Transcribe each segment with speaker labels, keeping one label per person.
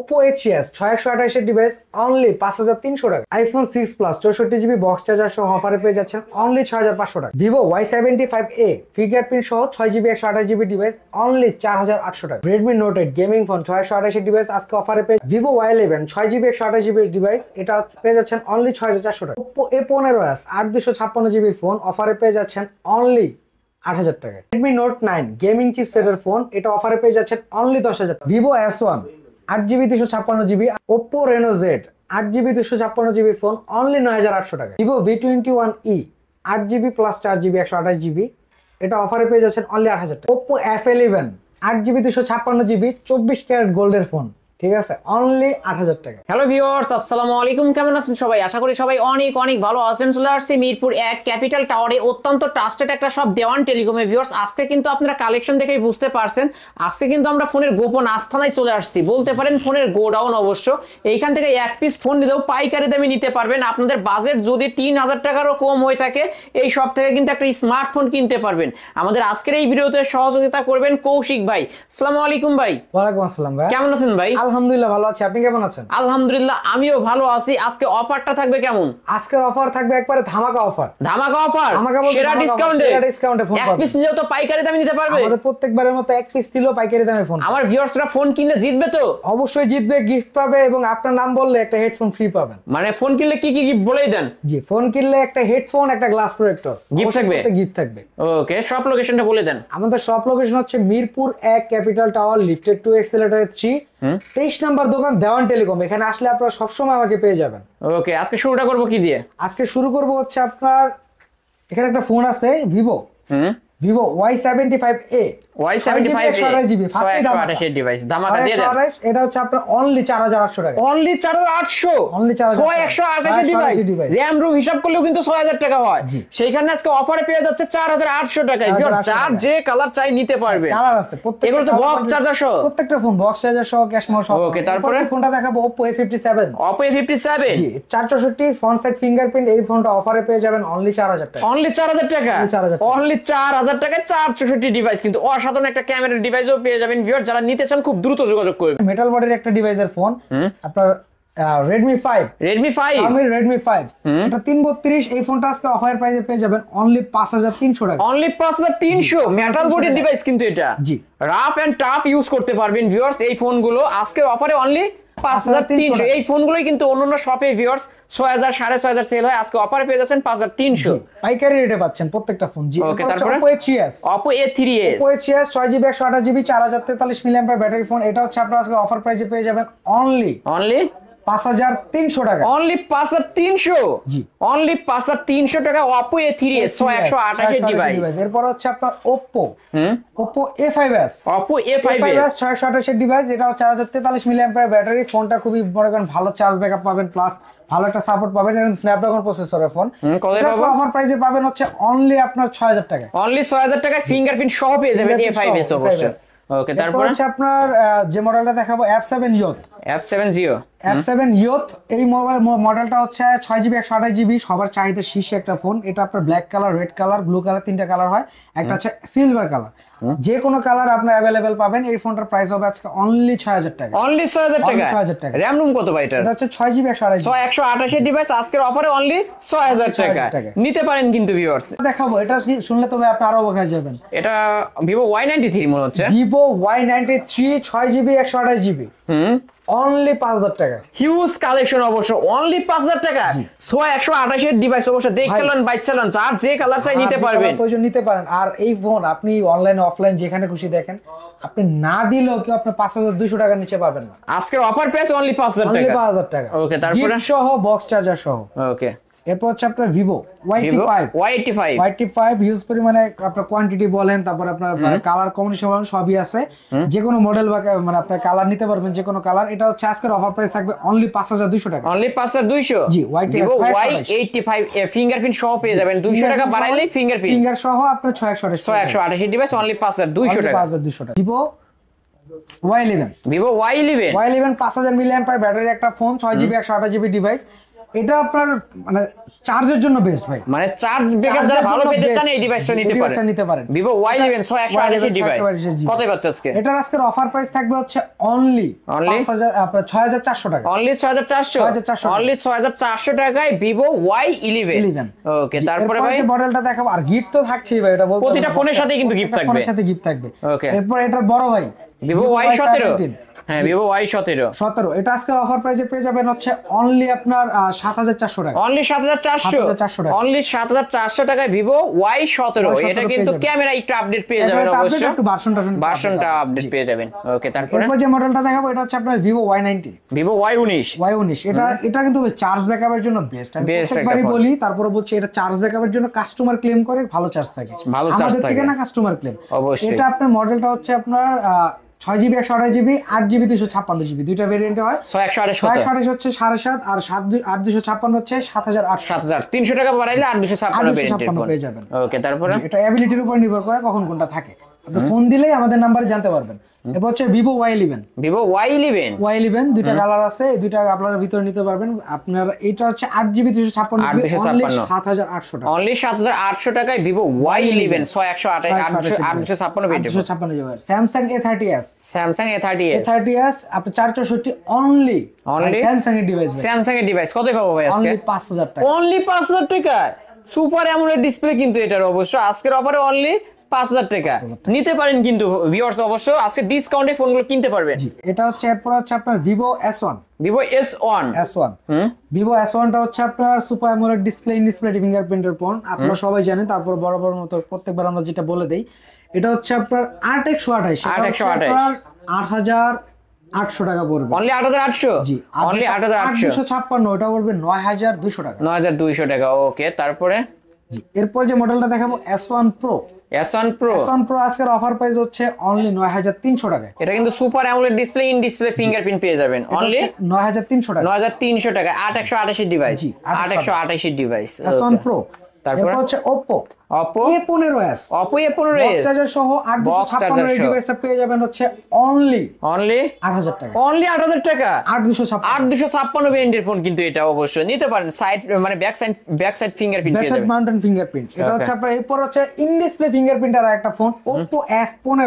Speaker 1: Oppo A3s 6128 এর device only 5300 টাকা। iPhone 6 Plus 64GB box charger সহ অফারে পেয়ে যাচ্ছেন অনলি 6500 টাকা। Vivo Y75A ফিঙ্গারপ্রিন্ট সহ 6GB 128GB ডিভাইস অনলি 4800 টাকা। Redmi Note 8 গেমিং ফোন 6128 এর ডিভাইস আজকে অফারে পেয়ে। Vivo Y11 6GB 128GB device এটা পেয়ে যাচ্ছেন অনলি 6400 টাকা। Oppo A15s 8256GB ফোন অফারে পেয়ে যাচ্ছেন অনলি 8000 টাকা। Redmi Note 9 গেমিং চিপসেটের ফোন এটা অফারে পেয়ে যাচ্ছেন অনলি 10000 টাকা। Vivo S1 8GB 256GB, Oppo Reno Z 8GB 256GB phone only 9800 টাকা। Vivo V21e 8GB plus 4GB 128GB এটা অফারে পেয়ে যাচ্ছেন অনলি 8000 টাকা। Oppo F11 8GB 256GB 24 carat গোল্ডের ফোন, ঠিক আছে, অনলি 8000 টাকা।
Speaker 2: হ্যালো ভিউয়ার্স, আসসালামু আলাইকুম। কেমন আছেন সবাই? আশা করি সবাই অনেক অনেক ভালো আছেন। চলে আসছি মিরপুর 1 ক্যাপিটাল টাওয়ারে অত্যন্ত ট্রাস্টেড একটা শপ দেওয়ান টেলিকমে। ভিউয়ার্স, আজকে কিন্তু আপনারা কালেকশন দেখেই বুঝতে পারছেন আজকে কিন্তু আমরা ফোনের গোপন আস্থানায় চলে আসছি, বলতে পারেন ফোনের গোডাউন। অবশ্য এইখান থেকে এক পিস ফোন নিলেও পাইকারি দামে নিতে পারবেন। আপনাদের বাজেট যদি 3000 টাকারও কম হয়ে থাকে এই শপ থেকে কিন্তু একটা স্মার্টফোন কিনতে পারবেন। আমাদের আজকের এই ভিডিওতে সহযোগিতা করবেন কৌশিক ভাই। আসসালামু আলাইকুম ভাই।
Speaker 1: ওয়ালাইকুম আসসালাম ভাই, কেমন আছেন ভাই?
Speaker 2: আলহামদুলিল্লাহ ভালো আছি, আপনি কেমন আছেন? আলহামদুলিল্লাহ আমিও ভালো আছি। আজকে অফারটা থাকবে কেমন?
Speaker 1: আজকের অফার থাকবে একবারে ধামাকা অফার।
Speaker 2: ধামাকা অফার, সেরা ডিসকাউন্টে, সেরা ডিসকাউন্টে ফোন পাবেন। এক পিস নিলেও তো পাইকারি দামে নিতে পারবে।
Speaker 1: আমাদের প্রত্যেকবারের মতো এক পিস নিলেও পাইকারি দামে ফোন।
Speaker 2: আমার ভিউয়ার্সরা ফোন কিনলে জিতবে তো?
Speaker 1: অবশ্যই জিতবে, গিফট পাবে এবং আপনার নাম বললে একটা হেডফোন ফ্রি পাবেন।
Speaker 2: মানে ফোন কিনলে কি কি গিফট বলেই দেন।
Speaker 1: জি, ফোন কিনলে একটা হেডফোন, একটা গ্লাস প্রোটেক্টর
Speaker 2: গিফট থাকবে।
Speaker 1: গিফট থাকবে।
Speaker 2: ওকে, শপ লোকেশনটা বলে দেন।
Speaker 1: আমাদের শপ লোকেশন হচ্ছে Mirpur 1 capital tower lifted 2 accelerator 3 23 number দোকান দেওয়ান টেলিকম। এখানে আসলে আপনারা সবসময় আমাকে পেয়ে যাবেন।
Speaker 2: ওকে, আজকে শুরুটা করব কি দিয়ে?
Speaker 1: আজকে শুরু করব হচ্ছে আপনার এখানে একটা ফোন আছে Vivo Vivo Y75A
Speaker 2: Y75A device ধামাকা দিয়ে দেন।
Speaker 1: এটা হচ্ছে আপনার অনলি 4800 টাকা।
Speaker 2: Only 4800,
Speaker 1: only
Speaker 2: 6128 device. RAM room হিসাব করলেও কিন্তু 6000 টাকা হয়। সেইখানে আজকে অফারে পেয়ে যাচ্ছে 4800 টাকায়। যার যে কালার চাই নিতে পারবে।
Speaker 1: কালার আছে প্রত্যেকটা।
Speaker 2: এগুলো তো বক্স চার্জার সহ,
Speaker 1: প্রত্যেকটা ফোন বক্স চার্জার সহ, ক্যাশ মাউস সহ।
Speaker 2: ওকে, তারপরে
Speaker 1: ফোনটা দেখাবো Oppo A57।
Speaker 2: Oppo A57
Speaker 1: জি 464 ফ্রন্ট সাইড ফিঙ্গারপ্রিন্ট। এই ফোনটা অফারে পেয়ে যাবেন অনলি 4000 টাকা।
Speaker 2: অনলি 4000 টাকা, অনলি 4000 টাকায় 464 ডিভাইস, কিন্তু অসাধারণ একটা ক্যামেরার ডিভাইসও পেয়ে যাবেন। ভিউয়ার যারা নিতে চান খুব দ্রুত যোগাযোগ করবেন।
Speaker 1: মেটাল বডির একটা ডিভাইসের ফোন আপনার Redmi 5 আমি Redmi 5 এটা 332। এই ফোনটা আজকে অফার প্রাইসে পেয়ে যাবেন অনলি 5300 টাকা।
Speaker 2: অনলি 5300 মেটাল বডির ডিভাইস কিন্তু এটা। জি, রাফ এন্ড টাফ ইউজ করতে পারবেন ভিউয়ার্স। এই ফোনগুলো আজকের অফারে অনলি 5300। এই ফোনগুলোই কিন্তু অন্যান্য শপে ভিউয়ার্স 6000 6500 সেল হয়, আজকে অফারে পেয়ে যাচ্ছেন 5300
Speaker 1: পাইকারি রেটে পাচ্ছেন প্রত্যেকটা ফোন। জি,
Speaker 2: ওকে, তারপরে Oppo A3s
Speaker 1: 6GB 128GB 4043 mAh battery phone. এটা হচ্ছে আপনারা আজকে অফার প্রাইসে পেয়ে যাবেন অনলি 5300 টাকা।
Speaker 2: অনলি 5300। জি, অনলি 5300 টাকা Oppo A3s 6128 ডিভাইস।
Speaker 1: এরপর হচ্ছে আপনার Oppo A5s 628 ডিভাইস। এটা হচ্ছে 4043 mAh ব্যাটারি। ফোনটা খুবই মনে করেন ভালো চার্জ ব্যাকআপ পাবেন, প্লাস ভালো একটা সাপোর্ট পাবেন। এবং স্ন্যাপড্রাগন প্রসেসরের ফোন। এটা অফার প্রাইসে পাবেন হচ্ছে অনলি আপনার 6000 টাকা।
Speaker 2: অনলি 6000 টাকায় ফিঙ্গারপ্রিন্ট সহ পেয়ে যাবেন A5s অবশ্যই। ওকে, তারপর
Speaker 1: হচ্ছে আপনার যে মডেলটা দেখাবো F7 Youth। F7 Youth এই মডেলটা হচ্ছে 6GB 128GB সবার চাহিদা শীর্ষে একটা ফোন। এটা আপনার black colour, red colour, blue colour, তিনটা কালার হয়। একটা হচ্ছে সিলভার কালার। যে কোনো কালার আপনি अवेलेबल পাবেন। এই ফোনটার প্রাইস হবে আজকে অনলি 6000 টাকা।
Speaker 2: অনলি 6000 টাকা।
Speaker 1: 6000 টাকা।
Speaker 2: র‍্যাম রুম কত ভাই এটা?
Speaker 1: এটা হচ্ছে 6GB
Speaker 2: 128 ডিভাইস আজকের অফারে অনলি 6000 টাকা নিতে পারেন কিন্তু ভিউয়ার্স।
Speaker 1: দেখাবো এটা শুনলে তবে আপনি আরো অবাক হয়ে যাবেন।
Speaker 2: এটা Vivo Y93 মনে হচ্ছে।
Speaker 1: Vivo Y93 6GB 128GB only 5000 টাকা।
Speaker 2: হিউজ কালেকশন অবশ্য অনলি 5000 টাকা। 128 এর ডিভাইস অবশ্য দেখলেন, বাইক চালান, আর যে কালার চাই নিতে পারবেন,
Speaker 1: প্রয়োজন নিতে পারেন। আর এই ফোন আপনি অনলাইন অফলাইন যেখানে খুশি দেখেন, আপনি না দিলেও কি আপনি 5200 টাকার নিচে পাবেন না।
Speaker 2: আজকের অফার প্রাইস অনলি 5000 টাকা।
Speaker 1: অনলি 5000 টাকা। ওকে, তারপরে সহ বক্স চার্জার সহ। ওকে, এরপর হচ্ছে আপনার Vivo Y85 হিউজ পরিমাণে আপনার কোয়ান্টিটি বলেন, তারপর আপনার কালার কম্বিনেশন বলেন, সবই আছে। যে কোনো মডেল বা মানে আপনার কালার নিতে পারবেন, যে কোনো কালার। এটা হচ্ছে আজকের অফার প্রাইস থাকবে অনলি 5200 টাকা।
Speaker 2: অনলি 5200। জি, Vivo Y85 ফিঙ্গারপ্রিন্ট সহ পেয়ে যাবেন। 200 টাকা বাড়াইলে ফিঙ্গার
Speaker 1: সহ আপনার 628
Speaker 2: ডিভাইস অনলি 5200 টাকা।
Speaker 1: 5200 টাকা। Vivo Y11
Speaker 2: 5000
Speaker 1: mAh ব্যাটারি একটা ফোন, 6GB 128GB ডিভাইস। এটা আপনার মানে চার্জের জন্য বেস্ট ভাই,
Speaker 2: মানে চার্জ ব্যাকআপ যারা ভালো পেতে চান এই ডিভাইসটা নিতে পারেন। Vivo Y11 128 ডিভাইস কত পাচ্ছে আজকে?
Speaker 1: এটার আজকের অফার প্রাইস থাকবে হচ্ছে অনলি 5000 আপনার 6400 টাকা।
Speaker 2: অনলি 6400 অনলি 6400 টাকায় Vivo Y11। ওকে, তারপরে ভাই
Speaker 1: মডেলটা দেখাবো, আর গিফট তো থাকছেই ভাই, এটা বলতে
Speaker 2: প্রতিটা ফোনের সাথেই কিন্তু গিফট থাকবে,
Speaker 1: ফোনের সাথে গিফট থাকবে।
Speaker 2: ওকে,
Speaker 1: এরপর এটার বড় ভাই
Speaker 2: Vivo Y17। হ্যাঁ, Vivo Y17
Speaker 1: এটা আজকে অফার প্রাইসে পেয়ে যাবেন হচ্ছে অনলি আপনার 7400 টাকা।
Speaker 2: অনলি 7400 অনলি 7400 টাকায় Vivo Y17। এটা কিন্তু ক্যামেরা একটু আপডেট পেয়ে যাবেন অবশ্যই,
Speaker 1: একটু ভার্সনটা
Speaker 2: আপডেট পেয়ে যাবেন। ওকে, তারপরে
Speaker 1: এরপর যে মডেলটা দেখাবো এটা হচ্ছে আপনার Vivo Y19।
Speaker 2: Vivo Y19
Speaker 1: এটা কিন্তু চার্জ ব্যাকআপের জন্য বেস্ট। আমি প্রত্যেকবারই বলি, তারপরে বলছি এটা চার্জ ব্যাকআপের জন্য কাস্টমার ক্লেম করে ভালো চার্জ থাকে, আমাদের থেকে না কাস্টমার ক্লেম। এটা আপনার মডেলটা হচ্ছে আপনার 6GB 128GB 8GB 256GB দুইটা ভেরিয়েন্টে হয়। 128 হচ্ছে 7.5 আর 8256 হচ্ছে
Speaker 2: 7300 টাকা বাড়াইলে 8256
Speaker 1: পেয়ে যাবেন।
Speaker 2: ওকে, তারপরে
Speaker 1: এটা অ্যাবিলিটির উপর নির্ভর করে কখন কোনটা থাকে, আপনি ফোন দিলেই আমাদের নাম্বারে জানতে পারবেন। এরপর হচ্ছে Vivo Y11 দুইটা কালার আছে, এই দুইটা আপনারা ভিতরে নিতে পারবেন। আপনার এটা হচ্ছে 8GB 256GB 7800 টাকা।
Speaker 2: অনলি 7800 টাকায় Vivo Y11
Speaker 1: 856GB। Samsung A30s আপনি 464 অনলি Samsung এর ডিভাইস
Speaker 2: কত পাবো ভাই আজকে?
Speaker 1: অনলি 5000 টাকা।
Speaker 2: অনলি 5000 টাকা সুপার অ্যামোলেড ডিসপ্লে কিন্তু এটার অবশ্য আজকের অফারে অনলি 5000 টাকা নিতে পারেন কিন্তু ভিউয়ার্স অবশ্য আজকে ডিসকাউন্টে ফোনগুলো কিনতে পারবেন।
Speaker 1: এটা হচ্ছে এরপর হচ্ছে আপনার Vivo S1 Vivo S1 টা হচ্ছে আপনার সুপার অ্যামোলেড ডিসপ্লে ফিঙ্গারপ্রিন্টের ফোন, আপনারা সবাই জানেন। তারপর বড় মতো প্রত্যেকবার আমরা যেটা বলে দেই, এটা হচ্ছে আপনার 8x128 8800 টাকা পড়বে।
Speaker 2: অনলি 8800
Speaker 1: জি,
Speaker 2: অনলি
Speaker 1: 8256 ওটা পড়বে 9200 টাকা।
Speaker 2: 9200 টাকা। ওকে, তারপরে
Speaker 1: জি, এরপর যে মডেলটা দেখাবো S1 Pro আজকের অফার প্রাইস হচ্ছে অনলি 9300 টাকা।
Speaker 2: এটা কিন্তু সুপার অ্যামোলেড ডিসপ্লে ফিঙ্গারপ্রিন্ট পেয়ে যাবেন অনলি
Speaker 1: 9300 টাকা।
Speaker 2: 9300 টাকা 828 এর ডিভাইস 828 এর ডিভাইস
Speaker 1: S1 Pro।
Speaker 2: তারপর
Speaker 1: হচ্ছে Oppo A15s বক্স চার্জার সহ 8256 এর ডিভাইসটা পেয়ে যাবেন হচ্ছে অনলি 8000 টাকা।
Speaker 2: অনলি 8000 টাকা
Speaker 1: 8256
Speaker 2: ভেরিয়েন্টের ফোন কিন্তু এটা অবশ্যই নিতে পারেন। সাইড মানে ব্যাক সাইড ফিঙ্গারপ্রিন্ট পেয়ে যাবেন,
Speaker 1: মাউন্টেন ফিঙ্গারপ্রিন্ট। এটা হচ্ছে আপনার এরপর হচ্ছে ইন ডিসপ্লে ফিঙ্গারপ্রিন্ট আর একটা ফোন Oppo F15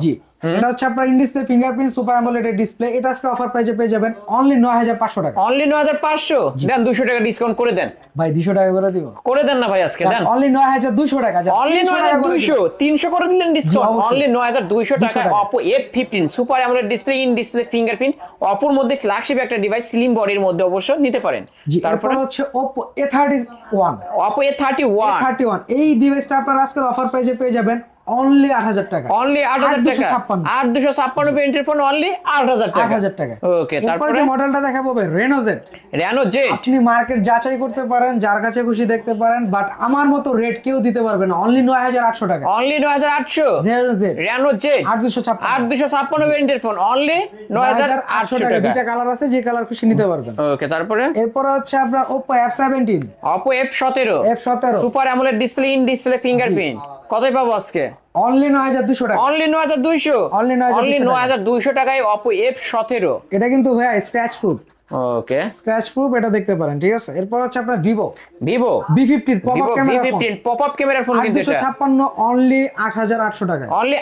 Speaker 1: জি, এটা হচ্ছে আপনার in display fingerprint super AMOLED display. এটা আজকে অফার প্রাইসে পেয়ে যাবেন অনলি 9500 টাকা।
Speaker 2: অনলি 9500 দেন 200 টাকা ডিসকাউন্ট করে দেন
Speaker 1: ভাই, 200 টাকা করে দিব,
Speaker 2: করে দেন না ভাই আজকে দেন
Speaker 1: অনলি 9200 টাকা।
Speaker 2: অনলি 9200 300 করে দিলেন ডিসকাউন্ট অনলি 9200 টাকা। Oppo F15 super AMOLED display in display fingerprint Oppo এর মধ্যে ফ্ল্যাগশিপ একটা ডিভাইস, স্লিম বডির মধ্যে অবশ্য নিতে পারেন।
Speaker 1: তারপর হচ্ছে Oppo A31 এই ডিভাইসটা আপনারা আজকের অফার প্রাইসে পেয়ে যাবেন অনলি 8000 টাকা।
Speaker 2: অনলি 8000 টাকা 8256 ভেরিয়েন্টের ফোন অনলি 8000 টাকা। ওকে, তারপরে
Speaker 1: যে মডেলটা দেখাবো ভাই Reno Z আপনি মার্কেট যাচাই করতে পারেন, যার কাছে খুশি দেখতে পারেন, বাট আমার মতো রেট কেউ দিতে পারবে না। অনলি 9800 টাকা।
Speaker 2: অনলি 9800 Reno Z 8256 ভেরিয়েন্টের ফোন অনলি 9800 টাকা।
Speaker 1: দুইটা কালার আছে, যে কালার খুশি নিতে পারবেন।
Speaker 2: ওকে, তারপরে
Speaker 1: এরপর হচ্ছে আপনার Oppo F17
Speaker 2: super AMOLED display in display fingerprint কতই পাবো আজকে?
Speaker 1: অনলি 9200 টাকা।
Speaker 2: অনলি 9200 টাকায় Oppo F17।
Speaker 1: এটা কিন্তু ভাই স্ক্র্যাচ প্রুফ।
Speaker 2: ওকে,
Speaker 1: স্ক্র্যাচ প্রুফ এটা দেখতে পারেন, ঠিক আছে। এরপর হচ্ছে আপনার Vivo B15
Speaker 2: পপ আপ ক্যামেরার ফোন কিন্তু এটা
Speaker 1: 256 অনলি 8800 টাকা।
Speaker 2: অনলি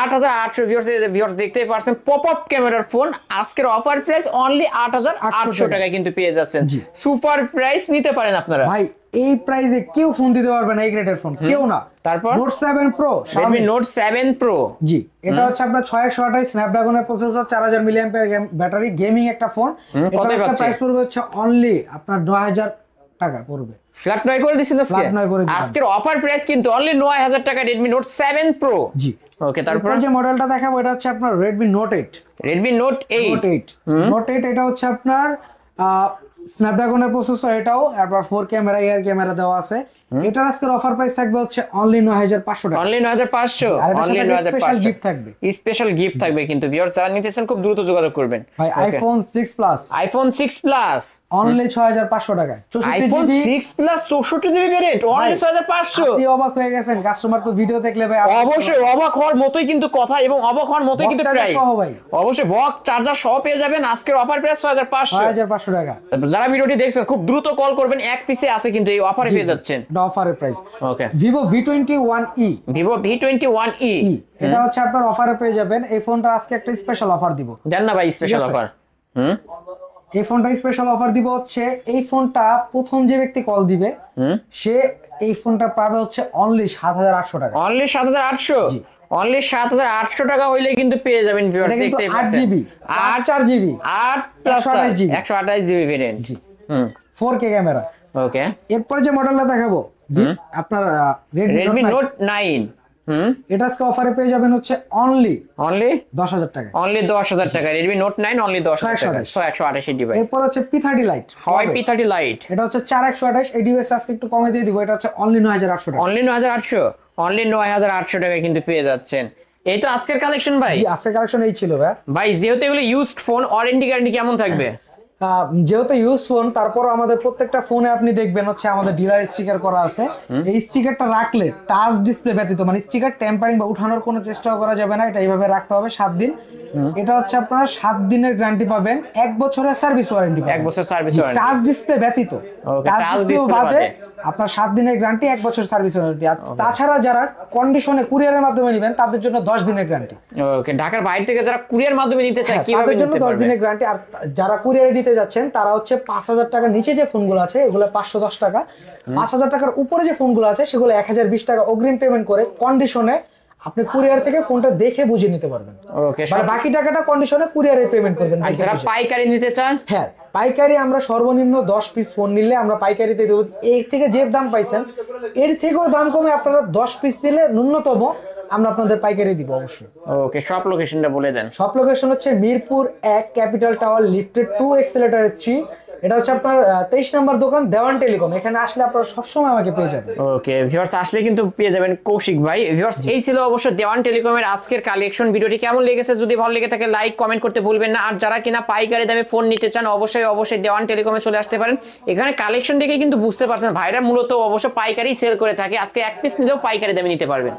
Speaker 2: 8800 ভিউয়ার্স দেখতেই পারছেন পপ আপ ক্যামেরার ফোন আজকের অফার প্রাইস অনলি 8800 টাকায় কিন্তু পেয়ে যাচ্ছেন। সুপার প্রাইস নিতে পারেন আপনারা
Speaker 1: ভাই, এই প্রাইসে কেউ ফোন দিতে পারবে না, এই গ্রেডের ফোন কেউ না।
Speaker 2: তারপর
Speaker 1: Note 7 Pro
Speaker 2: Redmi Note 7 Pro
Speaker 1: জি, এটা হচ্ছে আপনার 6128 স্ন্যাপড্রাগনের প্রসেসর 4000 মিলিঅ্যাম্পিয়ার ব্যাটারি, গেমিং একটা ফোন। এটা প্রাইস পড়বে হচ্ছে অনলি আপনার 9000 টাকা পড়বে।
Speaker 2: ফ্ল্যাট 9 করে দিছেন আজকের অফার প্রাইস কিন্তু অনলি 9000 টাকা Redmi Note 7 Pro
Speaker 1: জি।
Speaker 2: ওকে, তারপর
Speaker 1: যে মডেলটা দেখাবো এটা হচ্ছে আপনার Redmi Note 8 এটা হচ্ছে আপনার স্ন্যাপড্রাগনের প্রসেসর, এটাও একবার 4 ক্যামেরা এয়ার ক্যামেরা দেওয়া আছে। এটার আজকের অফার প্রাইস থাকবে হচ্ছে অনলি 9500 টাকা।
Speaker 2: অনলি 9500, অনলি
Speaker 1: স্পেশাল
Speaker 2: 9500
Speaker 1: গিফট থাকবে।
Speaker 2: স্পেশাল গিফট থাকবে কিন্তু ভিউয়ার্স যারা নিতেছেন খুব দ্রুত যোগাযোগ করবেন।
Speaker 1: ভাই iPhone 6 plus,
Speaker 2: iPhone 6 plus
Speaker 1: only 6500 টাকায়, 64
Speaker 2: iPhone
Speaker 1: GB.
Speaker 2: 6 plus 64 GB variant only 6500।
Speaker 1: আপনি অবাক হয়ে গেছেন, কাস্টমার তো ভিডিও দেখলে ভাই
Speaker 2: অবশ্যই অবাক হওয়ার মতোই কিন্তু কথা এবং অবাক হওয়ার মতোই কিন্তু
Speaker 1: Box charger
Speaker 2: প্রাইস।
Speaker 1: সহ ভাই।
Speaker 2: অবশ্যই বক্স চার্জার সহ পেয়ে যাবেন আজকের অফার প্রাইস 6500।
Speaker 1: 6500 টাকা।
Speaker 2: যারা ভিডিওটি দেখছেন খুব দ্রুত কল করবেন, এক পিসে আছে কিন্তু এই অফারে পেয়ে যাচ্ছেন।
Speaker 1: এটা অফারের প্রাইস।
Speaker 2: ওকে,
Speaker 1: Vivo V21e,
Speaker 2: Vivo V21e
Speaker 1: এটা হচ্ছে আপনার অফারে পেয়ে যাবেন। এই ফোনটা আজকে একটা স্পেশাল অফার দিব।
Speaker 2: দেন না ভাই স্পেশাল
Speaker 1: আছে?
Speaker 2: অফার।
Speaker 1: এই ফোনটা স্পেশাল অফার দিব হচ্ছে, এই ফোনটা প্রথম যে ব্যক্তি কল দিবে সে এই ফোনটা পাবে হচ্ছে অনলি 7800 টাকা।
Speaker 2: অনলি 7800, অনলি 7800 টাকা হইলে কিন্তু পেয়ে যাবেন ভিউয়ার।
Speaker 1: এটা কিন্তু
Speaker 2: দেখতেই
Speaker 1: 8
Speaker 2: পাচ্ছেন
Speaker 1: GB 4 GB
Speaker 2: 8 plus
Speaker 1: 128 GB
Speaker 2: 128 GB variant.
Speaker 1: 4K camera.
Speaker 2: Okay,
Speaker 1: এরপরে যে মডেলটা দেখাবো আপনার
Speaker 2: Redmi Note 9
Speaker 1: এটা আজকে অফারে পেয়ে যাবেন হচ্ছে অনলি
Speaker 2: অনলি
Speaker 1: 10000 টাকা।
Speaker 2: অনলি 10000 টাকা। Redmi Note 9 অনলি 10000 টাকা।
Speaker 1: 128
Speaker 2: 128 ডিভাইস।
Speaker 1: এরপর হচ্ছে P30 Lite,
Speaker 2: হয় P30 Lite
Speaker 1: এটা হচ্ছে 4128। এই ডিভাইসটা আজকে একটু কমে দিয়ে দিব, এটা হচ্ছে অনলি 9800 টাকা।
Speaker 2: অনলি 9800, অনলি 9800 টাকায় কিন্তু পেয়ে যাচ্ছেন। এই তো আজকের কালেকশন ভাই।
Speaker 1: জি আজকের কালেকশন এই ছিল ভাই।
Speaker 2: ভাই যেহেতু এগুলো ইউজড ফোন, ওয়ারেন্টি গ্যারান্টি কেমন থাকবে?
Speaker 1: যেহেতু ইউজ ফোন, তারপর আমাদের প্রত্যেকটা ফোনে আপনি দেখবেন হচ্ছে আমাদের ডিলার স্টিকার করা আছে। এই স্টিকারটা রাখলে টাচ ডিসপ্লে ব্যতীত মানে স্টিকার টেম্পারিং বা উঠানোর কোনো চেষ্টাও করা যাবে না। এটা এইভাবে রাখতে হবে 7 দিন। এটা হচ্ছে আপনারা 7 দিনের গ্যারান্টি পাবেন, 1 বছরের সার্ভিস ওয়ারেন্টি পাবেন।
Speaker 2: 1 বছর সার্ভিস ওয়ারেন্টি।
Speaker 1: টাচ ডিসপ্লে ব্যতীত, টাচ
Speaker 2: touch
Speaker 1: ডিসপ্লে
Speaker 2: display
Speaker 1: বাদে
Speaker 2: বাদে।
Speaker 1: আপনার 7 দিনের গ্যারান্টি, 1 বছর সার্ভিস ওয়ারেন্টি। আর তাছাড়া যারা কন্ডিশনে কুরিয়ারের মাধ্যমে নেবেন তাদের জন্য 10 দিনের গ্যারান্টি।
Speaker 2: ওকে, ঢাকার বাইরে থেকে যারা কুরিয়ার মাধ্যমে নিতে চায় কিভাবে
Speaker 1: তাদের জন্য
Speaker 2: নিতে
Speaker 1: 10
Speaker 2: পারবে?
Speaker 1: দিনের গ্যারান্টি। আর যারা কুরিয়ারে নিতে যাচ্ছেন তারা হচ্ছে 5000 টাকার নিচে যে ফোনগুলো আছে এগুলো 510 টাকা, 5000 টাকার উপরে যে ফোনগুলো আছে সেগুলো 1020 টাকা অগ্রিম পেমেন্ট করে কন্ডিশনে আপনি কুরিয়ার থেকে ফোনটা দেখে বুঝে নিতে পারবেন।
Speaker 2: ওকে,
Speaker 1: মানে বাকি টাকাটা কন্ডিশনে কুরিয়ারে পেমেন্ট করবেন।
Speaker 2: আর যারা পাইকারি নিতে চান?
Speaker 1: হ্যাঁ, পাইকারি আমরা সর্বনিম্ন 10 পিস ফোন নিলে আমরা পাইকারিতে দেবো। এর থেকে যে দাম পাইছেন এর থেকেও দাম কমে আপনারা 10 পিস দিলে ন্যূনতম আমরা আপনাদের পাইকারি দিব অবশ্যই।
Speaker 2: ওকে, সব লোকেশনটা বলে দেন।
Speaker 1: সব লোকেশন হচ্ছে Mirpur 1 capital tower lifted 2 accelerator 3। এটা হচ্ছে আপনার 23 নম্বর দোকান দেওয়ান টেলিকম। এখানে আসলে আপনারা সবসময় আমাকে পেয়ে যাবেন।
Speaker 2: ওকে ভিউয়ার্স, আসলে কিন্তু পেয়ে যাবেন কৌশিক ভাই। ভিউয়ার্স, এই ছিল অবশ্য দেওয়ান টেলিকমের আজকের কালেকশন। ভিডিওটি কেমন লেগেছে যদি ভালো লেগে থাকে লাইক কমেন্ট করতে ভুলবেন না। আর যারা কিনা পাইকারি দামে ফোন নিতে চান অবশ্যই দেওয়ান টেলিকমে চলে আসতে পারেন। এখানে কালেকশন দেখে কিন্তু বুঝতে পারছেন ভাইরা মূলত অবশ্য পাইকারি সেল করে থাকে। আজকে 1 পিস নিলেও পাইকারি দামে নিতে পারবেন।